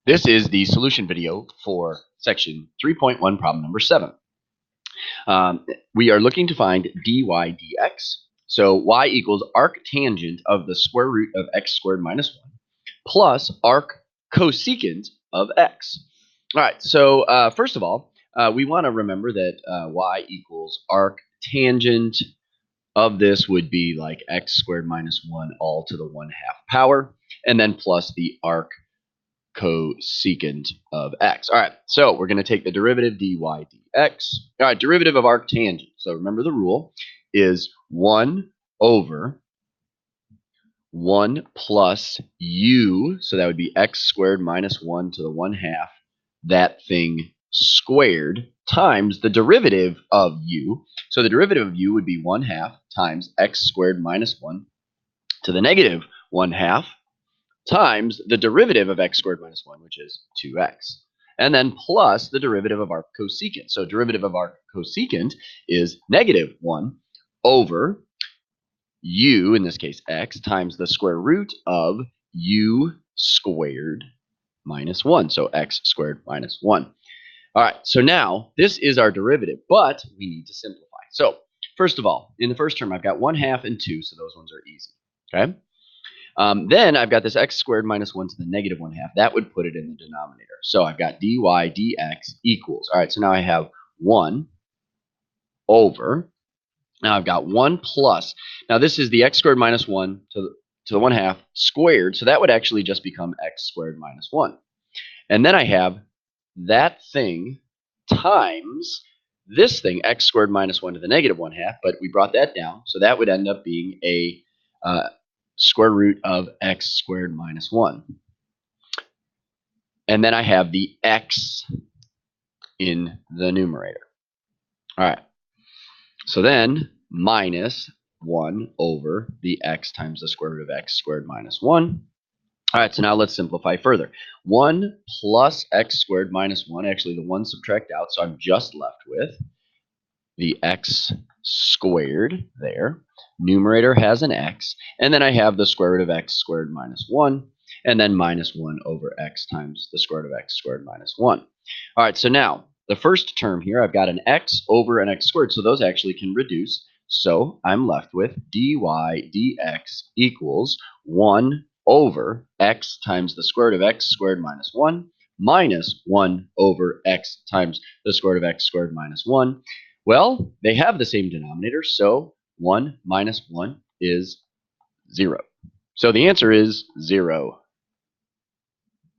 This is the solution video for section 3.1, problem number 7. We are looking to find dy dx. So y equals arctangent of the square root of x squared minus 1 plus arc cosecant of x. All right, so first of all, we want to remember that y equals arctangent of this would be like x squared minus 1 all to the 1/2 power, and then plus the arc cosecant of x. All right, so we're going to take the derivative dy dx. All right, derivative of arctangent. So remember the rule is 1 over 1 plus u, so that would be x squared minus 1 to the 1/2, that thing squared, times the derivative of u. So the derivative of u would be 1/2 times x squared minus 1 to the negative 1/2 times the derivative of x squared minus 1, which is 2x. And then plus the derivative of arc cosecant. So derivative of arc cosecant is negative 1 over u, in this case x, times the square root of u squared minus 1. So x squared minus 1. All right, so now this is our derivative, but we need to simplify. So first of all, in the first term, I've got 1/2 and 2, so those ones are easy. Okay. Then I've got this x squared minus 1 to the negative 1/2. That would put it in the denominator. So I've got dy dx equals. All right, so now I have 1 over. Now I've got 1 plus. Now this is the x squared minus 1 to the 1/2 squared. So that would actually just become x squared minus 1. And then I have that thing times this thing, x squared minus 1 to the negative 1/2. But we brought that down. So that would end up being a square root of x squared minus 1. And then I have the x in the numerator. All right. So then minus 1 over the x times the square root of x squared minus 1. All right, so now let's simplify further. 1 plus x squared minus 1. Actually, the 1 subtract out, so I'm just left with the x squared there. Numerator has an x, and then I have the square root of x squared minus 1, and then minus 1 over x times the square root of x squared minus 1. All right, so now the first term here, I've got an x over an x squared, so those actually can reduce. So I'm left with dy dx equals 1 over x times the square root of x squared minus 1 minus 1 over x times the square root of x squared minus 1. Well, they have the same denominator, so 1 minus 1 is 0. So the answer is 0.